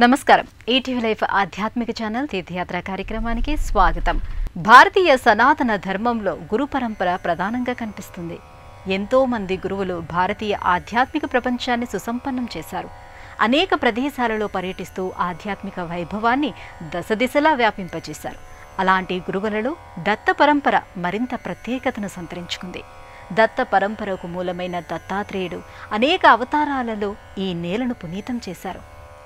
నమస్కారం. ETV life ఆధ్యాత్మిక channel తీర్థయాత్ర కార్యక్రమానికి స్వాగతం. భారతీయ సనాతన ధర్మంలో గురు పరంపర ప్రధానంగా కనిపిస్తుంది. ఎంతో మంది గురువులు భారతీయ ఆధ్యాత్మిక ప్రపంచాన్ని సుసంపన్నం చేశారు. అనేక ప్రదేశాలలో పర్యటిస్తూ ఆధ్యాత్మిక వైభవాన్ని దశదిశలా వ్యాపింపచేశారు. అలాంటి గురువులలో దత్త పరంపర మరింత ప్రత్యేకతను సంతరించుకుంది. దత్త పరంపరకు మూలమైన దత్తాత్రేయుడు అనేక అవతారాలలో ఈ నేలను పునీతం చేశారు.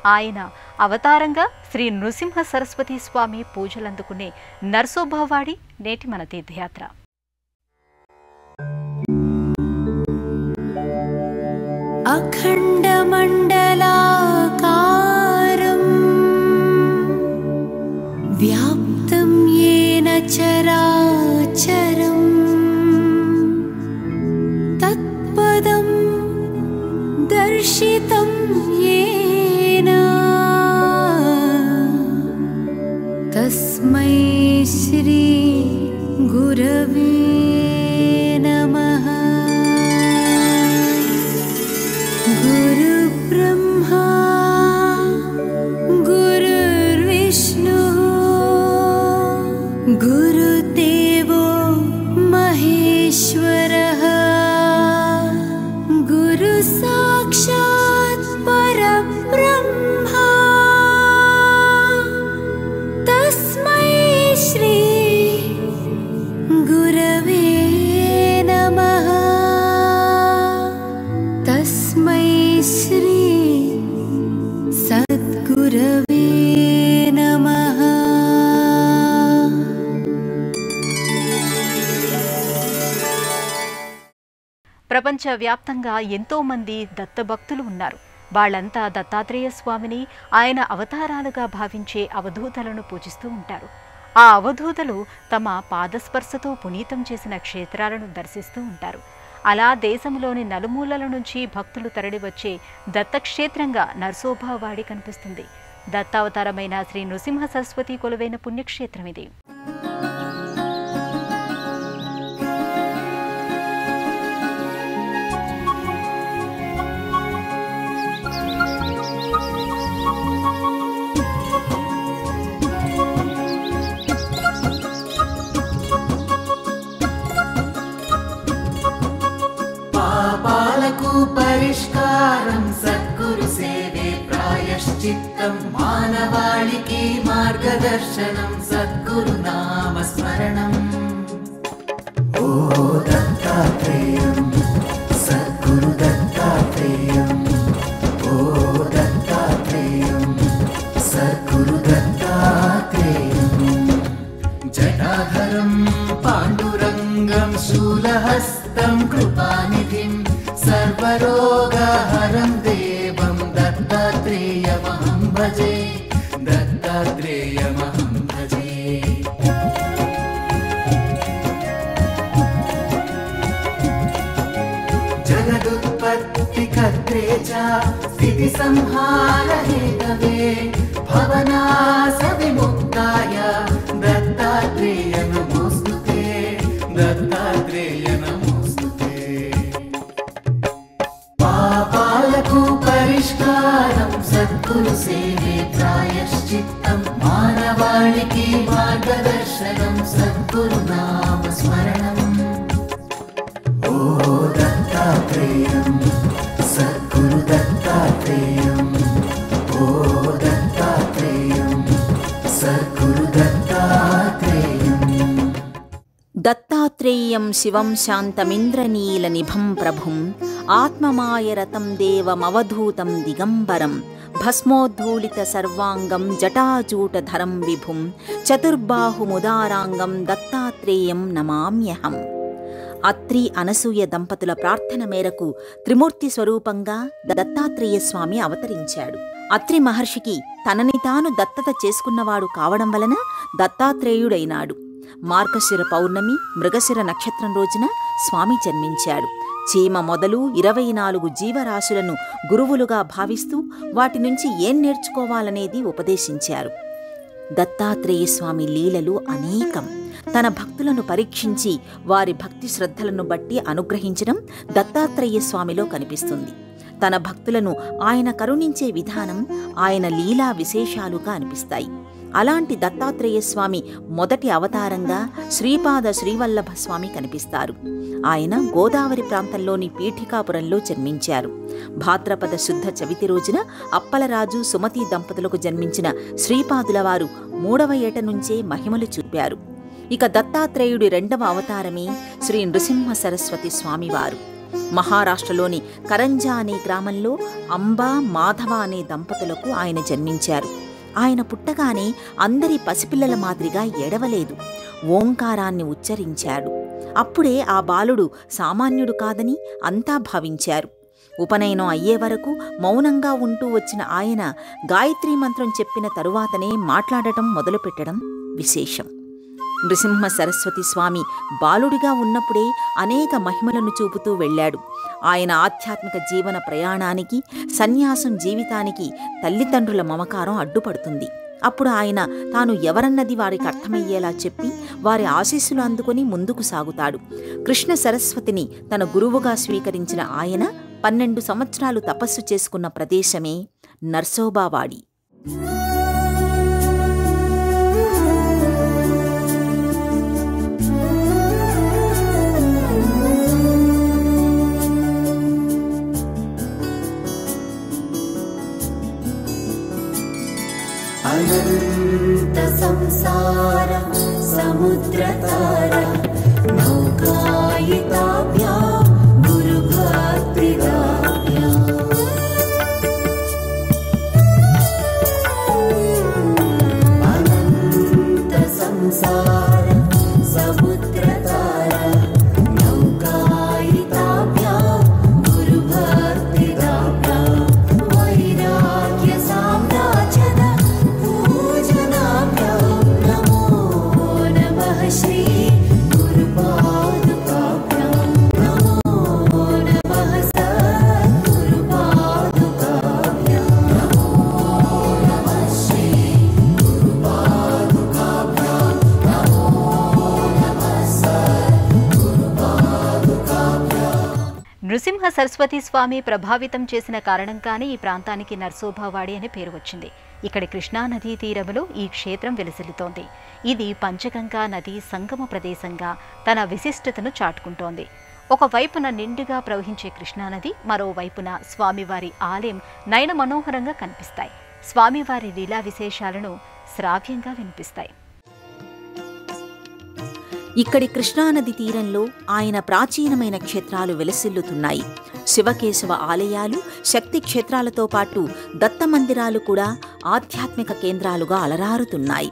ఆయన అవతారంగా శ్రీ నృసింహ సరస్వతి స్వామి పూజలందుకునే నర్సోభావాడి నేటి మన తీర్థయాత్ర. అఖండ మండలాకారం వ్యాప్తం యేన చరాచరం తత్పదం దర్శితం యేన తస్మై శ్రీ గురవే నమః. గురు బ్రహ్మా గురుర్విష్ణు గురుదేవో మహేశ్వరః గురు సాక్షాత్ పరబ్రహ్మ తస్మై శ్రీ గురవే నమః. తస్మై శ్రీ సద్గురవే నమః. ప్రపంచవ్యాప్తంగా ఎంతో మంది దత్తభక్తులు ఉన్నారు. వాళ్ళంతా దత్తాత్రేయ స్వామిని ఆయన అవతారాలుగా భావించే అవధూతలను పూజిస్తూ ఉంటారు. ఆ అవధూతలు తమ పాదస్పర్శతో పునీతం చేసిన క్షేత్రాలను దర్శిస్తూ ఉంటారు. అలా దేశంలోని నలుమూలల నుంచి భక్తులు తరలివచ్చే దత్తక్షేత్రంగా నర్సోభావాడి కనిపిస్తుంది. దత్తావతారమైన శ్రీ నృసింహ సరస్వతి కొలువైన పుణ్యక్షేత్రం ఇది. పరిష్కారం సద్గురు సేవే ప్రాయశ్చిత్తం మానవాళికి మార్గదర్శనం సద్గురు నామ స్మరణం. ఓ దత్తాత్రేయం సద్గురు దత్తాత్రేయం ఓ దత్తాత్రేయం సద్గురు దత్తాత్రేయం. జటాధరం పాండురంగం శూలహస్తం కృపానిధిం సర్వరోగహరం దేవం దత్తాత్రేయమహం భజే దత్తాత్రేయమహం భజే. జగదుత్పత్తి కర్త్రే చ స్థితి సంహార హేతవే భవనాశ విముక్తాయ దత్తాత్రేయ నమోస్తుతే దత్తాత్రేయ నమోస్తుతే. పాపాలకు పరిష్కారం సద్గురు సేవే ప్రాయశ్చిత్తం మానవాళికి మార్గదర్శనం సద్గురు నామ స్మరణం. ఓ దత్తాత్రేయం సద్గురు దత్తాత్రేయం ఓ దత్తాత్రేయం సద్గురు దత్తాత్రేయం. దత్తాత్రేయం శివం శాంతమింద్రనీలనిభం ప్రభుం ఆత్మమాయరతం దేవమవధూతం దిగంబరం భస్మోద్ధూళిత సర్వాంగం జటాజూటధరం విభుం చతుర్బాహుముదారాంగం దత్తాత్రేయం నమామ్యహం. అత్రి అనసూయ దంపతుల ప్రార్థన మేరకు త్రిమూర్తి స్వరూపంగా దత్తాత్రేయ స్వామి అవతరించాడు. అత్రి మహర్షికి తనని తాను దత్తత చేసుకున్నవాడు కావడం వలన దత్తాత్రేయుడైనాడు. మార్గశిర పౌర్ణమి మృగశిర నక్షత్రం రోజున స్వామి జన్మించాడు. చీమ మొదలు 24 జీవరాశులను గురువులుగా భావిస్తూ వాటి నుంచి ఏం నేర్చుకోవాలనేది ఉపదేశించారు. దత్తాత్రేయ స్వామి లీలలు అనేకం. తన భక్తులను పరీక్షించి వారి భక్తి శ్రద్ధలను బట్టి అనుగ్రహించడం దత్తాత్రేయ స్వామిలో కనిపిస్తుంది. తన భక్తులను ఆయన కరుణించే విధానం ఆయన లీలా విశేషాలుగా అనిపిస్తాయి. అలాంటి దత్తాత్రేయ స్వామి మొదటి అవతారంగా శ్రీపాద శ్రీవల్లభ స్వామి కనిపిస్తారు. ఆయన గోదావరి ప్రాంతంలోని పీఠికాపురంలో జన్మించారు. భాద్రపద శుద్ధ చవితి రోజున అప్పలరాజు సుమతి దంపతులకు జన్మించిన శ్రీపాదుల వారు 3వ ఏట నుంచే మహిమలు చూపారు. ఇక దత్తాత్రేయుడి 2వ అవతారమే శ్రీ నృసింహ సరస్వతి స్వామివారు. మహారాష్ట్రలోని కరంజా అనే గ్రామంలో అంబా మాధవ అనే దంపతులకు ఆయన జన్మించారు. ఆయన పుట్టగానే అందరి పసిపిల్లల మాదిరిగా ఏడవలేదు, ఓంకారాన్ని ఉచ్చరించాడు. అప్పుడే ఆ బాలుడు సామాన్యుడు కాదని అంతా భావించారు. ఉపనయనం అయ్యే వరకు మౌనంగా ఉంటూ వచ్చిన ఆయన గాయత్రీ మంత్రం చెప్పిన తరువాతనే మాట్లాడటం మొదలుపెట్టడం విశేషం. నృసింహ సరస్వతి స్వామి బాలుడిగా ఉన్నప్పుడే అనేక మహిమలను చూపుతూ వెళ్ళాడు. ఆయన ఆధ్యాత్మిక జీవన ప్రయాణానికి, సన్యాసం జీవితానికి తల్లిదండ్రుల మమకారం అడ్డుపడుతుంది. అప్పుడు ఆయన తాను ఎవరన్నది వారికి అర్థమయ్యేలా చెప్పి వారి ఆశీస్సులు అందుకొని ముందుకు సాగుతాడు. కృష్ణ సరస్వతిని తన గురువుగా స్వీకరించిన ఆయన 12 సంవత్సరాలు తపస్సు చేసుకున్న ప్రదేశమే నర్సోబావాడి. अनंत संसार समुद्रतार नौकायिताभ्या गुरुभक्तिदाभ्या अनंत संसार समुद्रतार नौकायिताभ्या गुरुभक्तिदाभ्या वैराग्य साम्राज्यद श्री गुरुपादुकाभ्यां नमो नमः सद्गुरुपादुकाभ्यां नमो नमः श्री गुरुपादुकाभ्यां नमो नमः सद्गुरुपादुकाभ्यां. నృసింహ సరస్వతి స్వామి ప్రభావితం చేసిన కారణంగానే ఈ ప్రాంతానికి నర్సోబావాడి అనే పేరు వచ్చింది. ఇక్కడి కృష్ణానదీ తీరములో ఈ క్షేత్రం వెలసిల్లుతోంది. ఇది పంచగంగా నది సంగమ ప్రదేశంగా తన విశిష్టతను చాటుకుంటోంది. ఒకవైపున నిండుగా ప్రవహించే కృష్ణానది, మరోవైపున స్వామివారి ఆలయం నయన మనోహరంగా కనిపిస్తాయి. స్వామివారి లీలా విశేషాలను శ్రావ్యంగా వినిపిస్తాయి. ఇక్కడి కృష్ణానది తీరంలో ఆయన ప్రాచీనమైన క్షేత్రాలు వెలసిల్లుతున్నాయి. శివకేశవ ఆలయాలు, శక్తి క్షేత్రాలతో పాటు దత్తమందిరాలు కూడా ఆధ్యాత్మిక కేంద్రాలుగా అలరారుతున్నాయి.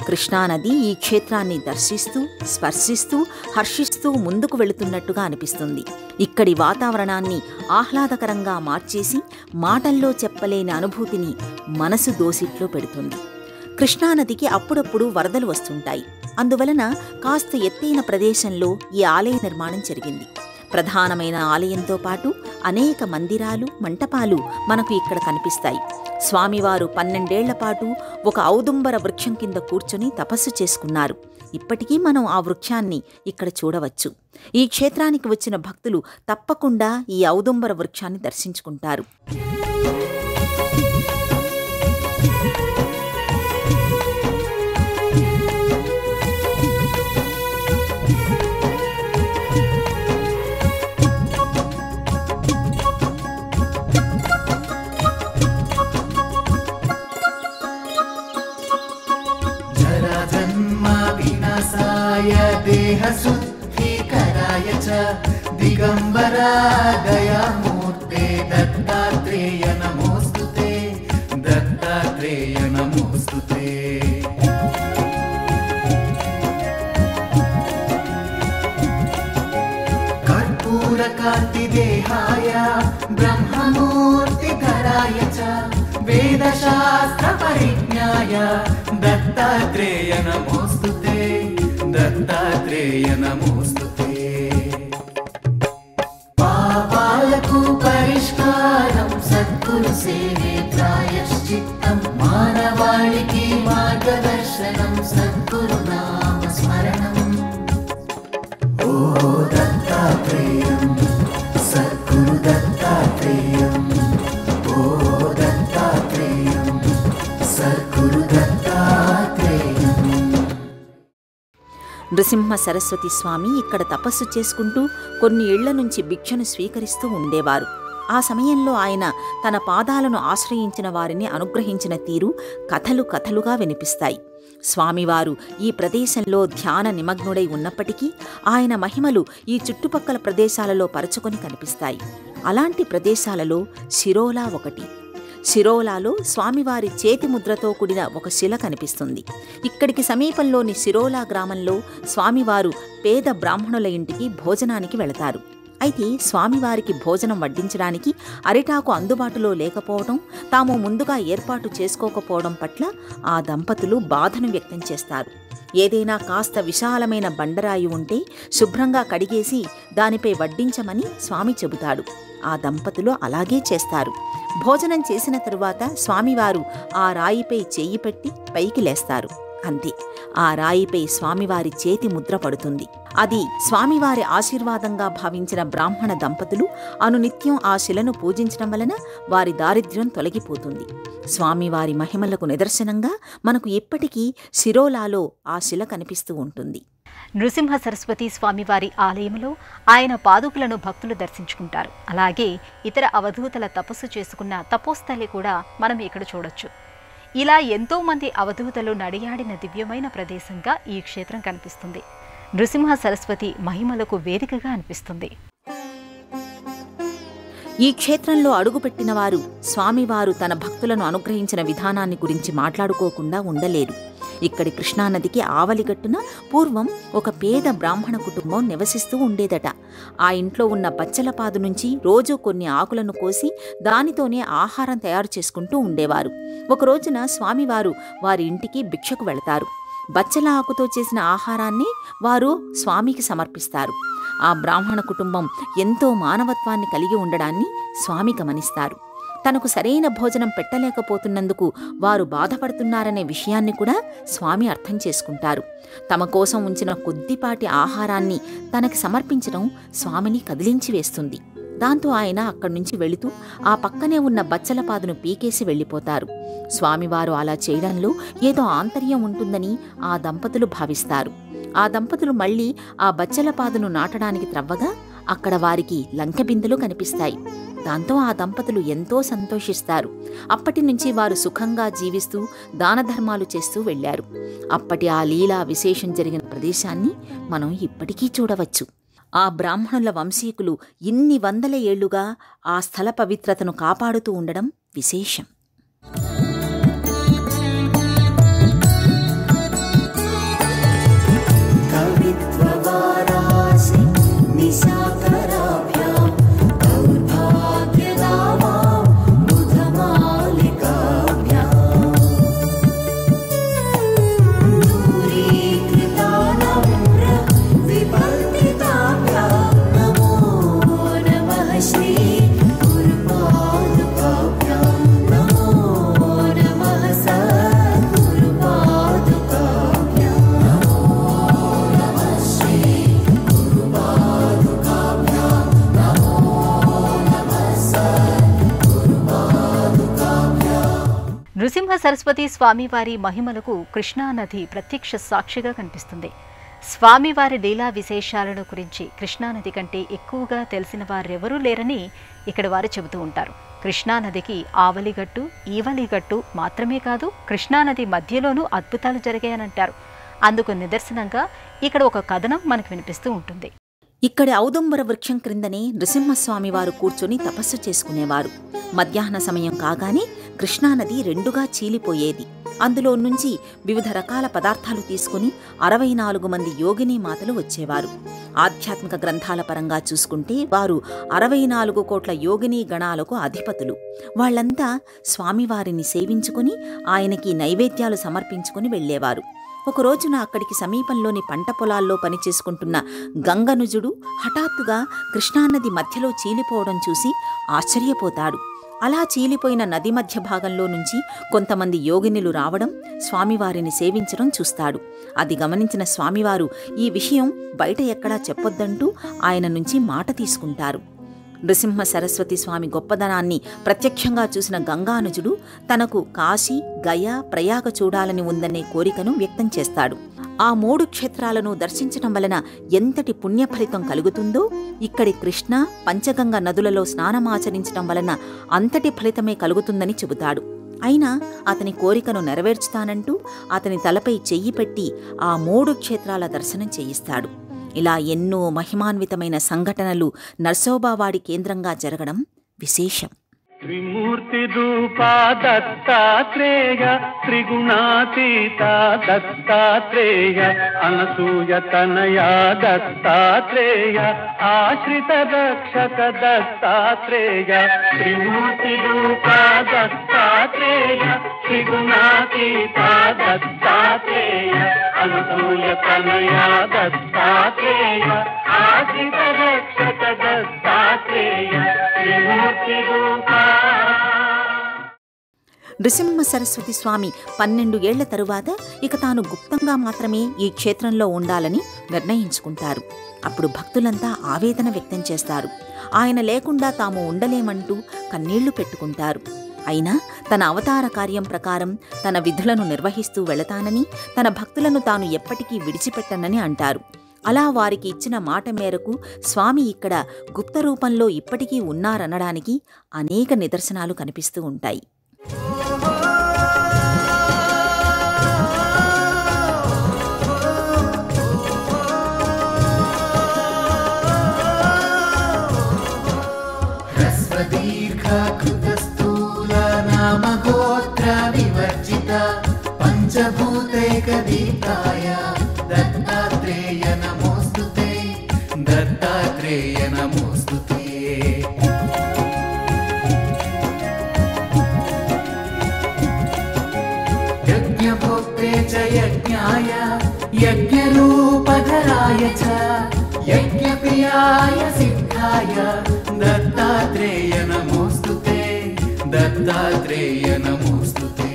కృష్ణానది ఈ క్షేత్రాన్ని దర్శిస్తూ, స్పర్శిస్తూ, హర్షిస్తూ ముందుకు వెళుతున్నట్టుగా అనిపిస్తుంది. ఇక్కడి వాతావరణాన్ని ఆహ్లాదకరంగా మార్చేసి మాటల్లో చెప్పలేని అనుభూతిని మనసు దోసిట్లో పెడుతుంది. కృష్ణానదికి అప్పుడప్పుడు వరదలు వస్తుంటాయి. అందువలన కాస్త ఎత్తైన ప్రదేశంలో ఈ ఆలయ నిర్మాణం జరిగింది. ప్రధానమైన ఆలయంతో పాటు అనేక మందిరాలు, మంటపాలు మనకు ఇక్కడ కనిపిస్తాయి. స్వామివారు 12 ఏళ్ల పాటు ఒక ఔదుంబర వృక్షం కింద కూర్చొని తపస్సు చేసుకున్నారు. ఇప్పటికీ మనం ఆ వృక్షాన్ని ఇక్కడ చూడవచ్చు. ఈ క్షేత్రానికి వచ్చిన భక్తులు తప్పకుండా ఈ ఔదుంబర వృక్షాన్ని దర్శించుకుంటారు. देहशुद्धीकराय च दिगंबरा दयामूर्ते दत्तात्रेय नमोस्तुते दत्तात्रेय नमोस्तुते. कर्पूरकान्तिदेहाय ब्रह्ममूर्तिधराय च वेदशास्त्रपरिज्ञाय दत्तात्रेय नमोस्तुते दत्तात्रेय नमोस्तुते. సద్గురు సేవే ప్రాయశ్చిత్తం మానవాళికి మార్గదర్శనం సద్గురు నామ స్మరణం ఓ దత్తాత్రేయం సద్గురు దత్తాత్రేయం ఓ దత్తాత్రేయం సద్గురు దత్తాత్రేయం. నృసింహ సరస్వతి స్వామి ఇక్కడ తపస్సు చేసుకుంటూ కొన్ని ఏళ్ల నుంచి భిక్షను స్వీకరిస్తూ ఉండేవారు. ఆ సమయంలో ఆయన తన పాదాలను ఆశ్రయించిన వారిని అనుగ్రహించిన తీరు కథలు కథలుగా వినిపిస్తాయి. స్వామివారు ఈ ప్రదేశంలో ధ్యాన నిమగ్నుడై ఉన్నప్పటికీ ఆయన మహిమలు ఈ చుట్టుపక్కల ప్రదేశాలలో పరచుకొని కనిపిస్తాయి. అలాంటి ప్రదేశాలలో శిరోలా ఒకటి. శిరోలాలో స్వామివారి చేతి ముద్రతో కూడిన ఒక శిల కనిపిస్తుంది. ఇక్కడికి సమీపంలోని శిరోలా గ్రామంలో స్వామివారు పేద బ్రాహ్మణుల ఇంటికి భోజనానికి వెళతారు. అయితే స్వామివారికి భోజనం వడ్డించడానికి అరిటాకు అందుబాటులో లేకపోవడం, తాము ముందుగా ఏర్పాటు చేసుకోకపోవడం పట్ల ఆ దంపతులు బాధను వ్యక్తం చేస్తారు. ఏదైనా కాస్త విశాలమైన బండరాయి ఉంటే శుభ్రంగా కడిగేసి దానిపై వడ్డించమని స్వామి చెబుతాడు. ఆ దంపతులు అలాగే చేస్తారు. భోజనం చేసిన తరువాత స్వామివారు ఆ రాయిపై చెయ్యి పెట్టి పైకి లేస్తారు. అంతే, ఆ రాయిపై స్వామివారి చేతి ముద్ర పడుతుంది. అది స్వామివారి ఆశీర్వాదంగా భావించిన బ్రాహ్మణ దంపతులు అనునిత్యం ఆ శిలను పూజించడం వలన వారి దారిద్ర్యం తొలగిపోతుంది. స్వామివారి మహిమలకు నిదర్శనంగా మనకు ఇప్పటికీ శిరోలాలో ఆ శిల కనిపిస్తూ ఉంటుంది. నృసింహ సరస్వతి స్వామివారి ఆలయంలో ఆయన పాదుకులను భక్తులు దర్శించుకుంటారు. అలాగే ఇతర అవధూతల తపస్సు చేసుకున్న తపోస్థలి కూడా మనం ఇక్కడ చూడొచ్చు. ఇలా ఎంతో మంది అవధూతలు నడియాడిన దివ్యమైన ప్రదేశంగా ఈ క్షేత్రం కనిపిస్తుంది. నృసింహ సరస్వతి మహిమలకు వేదికగా అనిపిస్తుంది. ఈ క్షేత్రంలో అడుగుపెట్టిన వారు స్వామివారు తన భక్తులను అనుగ్రహించిన విధానాన్ని గురించి మాట్లాడుకోకుండా ఉండలేరు. ఇక్కడి కృష్ణానదికి ఆవలిగట్టున పూర్వం ఒక పేద బ్రాహ్మణ కుటుంబం నివసిస్తూ ఉండేదట. ఆ ఇంట్లో ఉన్న బచ్చలపాదు నుంచి రోజూ కొన్ని ఆకులను కోసి దానితోనే ఆహారం తయారు చేసుకుంటూ ఉండేవారు. ఒక రోజున స్వామివారు వారి ఇంటికి భిక్షకు వెళతారు. బచ్చల ఆకుతో చేసిన ఆహారాన్ని వారు స్వామికి సమర్పిస్తారు. ఆ బ్రాహ్మణ కుటుంబం ఎంతో మానవత్వాన్ని కలిగి ఉండడాన్ని స్వామి గమనిస్తారు. తనకు సరైన భోజనం పెట్టలేకపోతున్నందుకు వారు బాధపడుతున్నారనే విషయాన్ని కూడా స్వామి అర్థం చేసుకుంటారు. తమ కోసం ఉంచిన కొద్దిపాటి ఆహారాన్ని తనకి సమర్పించడం స్వామిని కదిలించి వేస్తుంది. దాంతో ఆయన అక్కడి నుంచి వెళుతూ ఆ పక్కనే ఉన్న బచ్చలపాదును పీకేసి వెళ్ళిపోతారు. స్వామివారు అలా చేయడంలో ఏదో ఆంతర్యం ఉంటుందని ఆ దంపతులు భావిస్తారు. ఆ దంపతులు మళ్లీ ఆ బచ్చలపాదును నాటడానికి త్రవ్వగా అక్కడ వారికి లంకెబిందెలు కనిపిస్తాయి. దాంతో ఆ దంపతులు ఎంతో సంతోషిస్తారు. అప్పటి నుంచి వారు సుఖంగా జీవిస్తూ దానధర్మాలు చేస్తూ వెళ్లారు. అప్పటి ఆ లీలా విశేషం జరిగిన ప్రదేశాన్ని మనం ఇప్పటికీ చూడవచ్చు. ఆ బ్రాహ్మణుల వంశీకులు ఇన్ని వందల ఏళ్లుగా ఆ స్థల పవిత్రతను కాపాడుతూ ఉండడం విశేషం. నృసింహ సరస్వతి స్వామివారి మహిమలకు కృష్ణానది ప్రత్యక్ష సాక్షిగా కనిపిస్తుంది. స్వామివారి లీలా విశేషాలను గురించి కృష్ణానది కంటే ఎక్కువగా తెలిసిన వారెవరూ లేరని ఇక్కడ వారు చెబుతూ ఉంటారు. కృష్ణానదికి ఆవలిగట్టు, ఈవలిగట్టు మాత్రమే కాదు, కృష్ణానది మధ్యలోనూ అద్భుతాలు జరిగాయనంటారు. అందుకు నిదర్శనంగా ఇక్కడ ఒక కథనం మనకు వినిపిస్తూ ఉంటుంది. ఇక్కడి ఔదుంబర వృక్షం క్రిందనే నృసింహస్వామి వారు కూర్చొని తపస్సు చేసుకునేవారు. మధ్యాహ్న సమయం కాగానే కృష్ణానది రెండుగా చీలిపోయేది. అందులో నుంచి వివిధ రకాల పదార్థాలు తీసుకుని 64 మంది యోగినీ మాతలు వచ్చేవారు. ఆధ్యాత్మిక గ్రంథాల పరంగా చూసుకుంటే వారు 64 కోట్ల యోగినీ గణాలకు అధిపతులు. వాళ్లంతా స్వామివారిని సేవించుకుని ఆయనకి నైవేద్యాలు సమర్పించుకుని వెళ్లేవారు. ఒక రోజున అక్కడికి సమీపంలోని పంట పొలాల్లో పనిచేసుకుంటున్న గంగనుజుడు హఠాత్తుగా కృష్ణానది మధ్యలో చీలిపోవడం చూసి ఆశ్చర్యపోతాడు. అలా చీలిపోయిన నది మధ్య భాగంలో నుంచి కొంతమంది యోగినులు రావడం, స్వామివారిని సేవించడం చూస్తాడు. అది గమనించిన స్వామివారు ఈ విషయం బయట ఎక్కడా చెప్పొద్దంటూ ఆయన నుంచి మాట తీసుకుంటారు. నృసింహ సరస్వతి స్వామి గొప్పదనాన్ని ప్రత్యక్షంగా చూసిన గంగానుజుడు తనకు కాశీ, గయా, ప్రయాగ చూడాలని ఉందనే కోరికను వ్యక్తం చేస్తాడు. ఆ 3 క్షేత్రాలను దర్శించటం వలన ఎంతటి పుణ్యఫలితం కలుగుతుందో, ఇక్కడి కృష్ణ, పంచగంగ నదులలో స్నానమాచరించటం వలన అంతటి ఫలితమే కలుగుతుందని చెబుతాడు. అయినా అతని కోరికను నెరవేర్చుతానంటూ అతని తలపై చెయ్యి పెట్టి ఆ 3 క్షేత్రాల దర్శనం చేయిస్తాడు. ఇలా ఎన్నో మహిమాన్వితమైన సంఘటనలు నర్సోబావాడి కేంద్రంగా జరగడం విశేషం. త్రిమూర్తి రూపా దత్తాత్రేయ, త్రిగుణాతీత దత్తాత్రేయ, అనసూయ తనయా దత్తాత్రేయ, ఆశ్రిత రక్షక దత్తాత్రేయ. త్రిమూర్తి రూపా దత్తాత్రేయ, త్రిగుణాతీత దత్తాత్రేయ, అనసూయ తనయా దత్తాత్రేయ, ఆశ్రిత రక్షక దత్తాత్రేయ. త్రిమూర్తి రూపా. నృసింహ సరస్వతి స్వామి 12 ఏళ్ల తరువాత ఇక తాను గుప్తంగా మాత్రమే ఈ క్షేత్రంలో ఉండాలని నిర్ణయించుకుంటారు. అప్పుడు భక్తులంతా ఆవేదన వ్యక్తం చేస్తారు. ఆయన లేకుండా తాము ఉండలేమంటూ కన్నీళ్లు పెట్టుకుంటారు. అయినా తన అవతార కార్యం ప్రకారం తన విధులను నిర్వహిస్తూ వెళతానని, తన భక్తులను తాను ఎప్పటికీ విడిచిపెట్టనని అంటారు. అలా వారికి ఇచ్చిన మాట మేరకు స్వామి ఇక్కడ గుప్త రూపంలో ఇప్పటికీ ఉన్నారనడానికి అనేక నిదర్శనాలు కనిపిస్తూ ఉంటాయి. పంచభూతైకదీప్తాయ దత్తాత్రేయ నమోస్తుతే, దత్తాత్రేయ నమోస్తుతే. యజ్ఞభోక్తే చ యజ్ఞాయ, యజ్ఞరూపధరాయ చ, యజ్ఞప్రియాయ సిద్ధాయ దత్తాత్రేయ నమోస్తుతే, దత్తాత్రేయ నమోస్తుతే.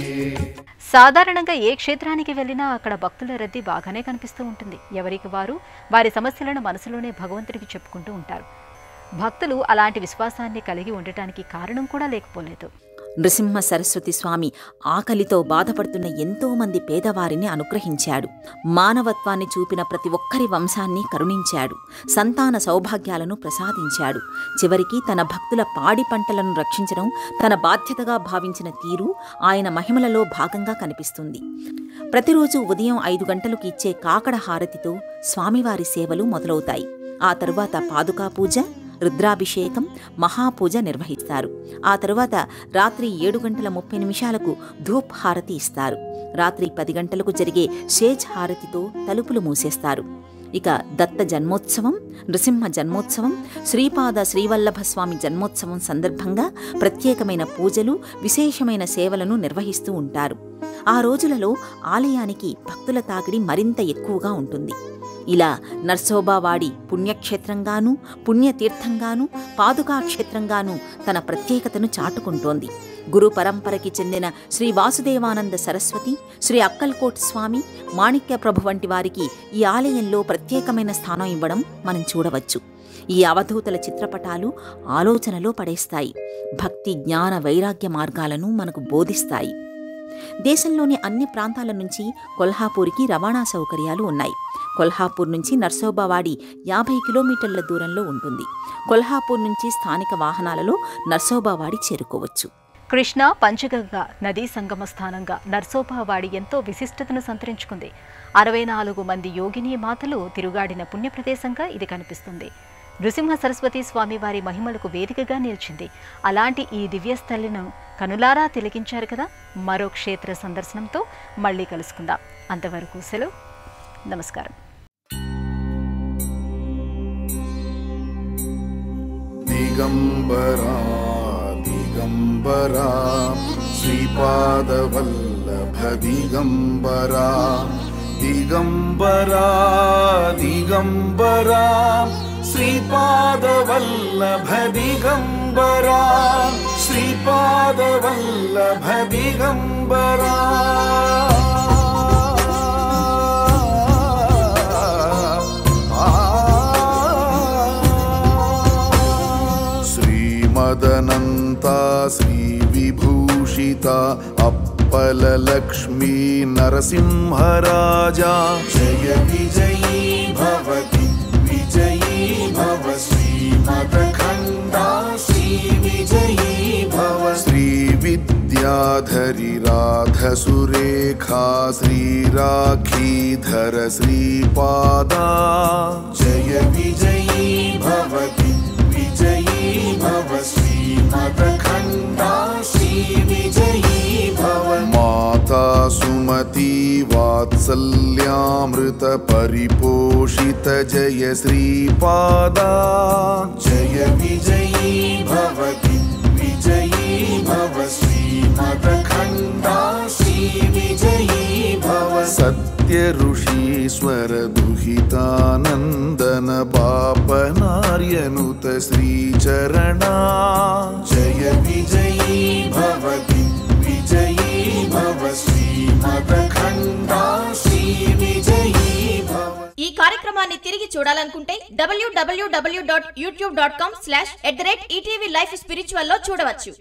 సాధారణంగా ఏ క్షేత్రానికి వెళ్ళినా అక్కడ భక్తుల రద్దీ బాగానే కనిపిస్తూ ఉంటుంది. ఎవరికి వారు వారి సమస్యలను మనసులోనే భగవంతుడికి చెప్పుకుంటూ ఉంటారు. భక్తులు అలాంటి విశ్వాసాన్ని కలిగి ఉండటానికి కారణం కూడా లేకపోలేదు. నృసింహ సరస్వతి స్వామి ఆకలితో బాధపడుతున్న ఎంతో మంది పేదవారిని అనుగ్రహించాడు. మానవత్వాన్ని చూపిన ప్రతి ఒక్కరి వంశాన్ని కరుణించాడు. సంతాన సౌభాగ్యాలను ప్రసాదించాడు. చివరికి తన భక్తుల పాడి పంటలను రక్షించడం తన బాధ్యతగా భావించిన తీరు ఆయన మహిమలలో భాగంగా కనిపిస్తుంది. ప్రతిరోజు ఉదయం 5 గంటలకు ఇచ్చే కాకడ హారతితో స్వామివారి సేవలు మొదలవుతాయి. ఆ తరువాత పాదుకా పూజ, రుద్రాభిషేకం, మహాపూజ నిర్వహిస్తారు. ఆ తరువాత రాత్రి 7:30 ధూప్ హారతి ఇస్తారు. రాత్రి 10 గంటలకు జరిగే షేజ్ హారతితో తలుపులు మూసేస్తారు. ఇక దత్త జన్మోత్సవం, నృసింహ జన్మోత్సవం, శ్రీపాద శ్రీవల్లభ స్వామి జన్మోత్సవం సందర్భంగా ప్రత్యేకమైన పూజలు, విశేషమైన సేవలను నిర్వహిస్తూ ఉంటారు. ఆ రోజులలో ఆలయానికి భక్తుల తాకిడి మరింత ఎక్కువగా ఉంటుంది. ఇలా నర్సోబావాడి పుణ్యక్షేత్రంగానూ, పుణ్యతీర్థంగానూ, పాదుకాక్షేత్రంగానూ తన ప్రత్యేకతను చాటుకుంటోంది. గురు పరంపరకి చెందిన శ్రీ వాసుదేవానంద సరస్వతి, శ్రీ అక్కల్కోట్ స్వామి, మాణిక్య ప్రభు వంటి వారికి ఈ ఆలయంలో ప్రత్యేకమైన స్థానం ఇవ్వడం మనం చూడవచ్చు. ఈ అవధూతల చిత్రపటాలు ఆలోచనలో పడేస్తాయి. భక్తి, జ్ఞాన, వైరాగ్య మార్గాలను మనకు బోధిస్తాయి. దేశంలోని అన్ని ప్రాంతాల నుంచి కొల్హాపూర్కి రవాణా సౌకర్యాలు ఉన్నాయి. కొల్హాపూర్ నుంచి నర్సోబావాడి 50 కిలోమీటర్ల దూరంలో ఉంటుంది. కొల్హాపూర్ నుంచి స్థానిక వాహనాలలో నర్సోబావాడి చేరుకోవచ్చు. కృష్ణ, పంచగంగ నదీ సంగమ స్థానంగా నర్సోబావాడి ఎంతో విశిష్టతను సంతరించుకుంది. 64 మంది యోగిని మాతలు తిరుగాడిన పుణ్యప్రదేశంగా ఇది కనిపిస్తుంది. నృసింహ సరస్వతి స్వామి వారి మహిమలకు వేదికగా నిలిచింది. అలాంటి ఈ దివ్యస్థలిను కనులారా తిలకించారు కదా. మరో క్షేత్ర సందర్శనంతో మళ్ళీ కలుసుకుందాం. అంతవరకు సెలవు. నమస్కారం. దిగంబరా దిగంబరా శ్రీపాదవల్లభ దిగంబరా దిగంబరా దిగంబరా శ్రీపాదవల్లభ దిగంబరా శ్రీపాద पादवल्लभ दिगम्बरा श्रीमदनन्ता श्रीविभूषिता अप्पललक्ष्मी नरसिंहराजा जय विजयी भवति विजयी भव श्रीमदखण्डा श्रीविजयी भव श्रीविद्याधरी राधसुरेखा श्रीराखीधर श्रीपादा जय विजयी भवति विजयी भव श्रीमदखण्डा श्रीविजयी भव माता सुमती वात्सल्यामृत परिपोषित जय श्रीपादा जय विजयी भवति विजयी भव श्रीमदखण्डा श्रीविजयी भव सत्य ऋषीश्वर दुहितानन्दन पापनार्यनुत श्रीचरणा जय विजयी भवति विजयी भव श्रीमदखण्डा श्रीविजयी भव। ఈ కార్యక్రమాన్ని తిరిగి చూడాలనుకుంటే www.youtube.com/@ETV Life Spiritual లో చూడవచ్చు.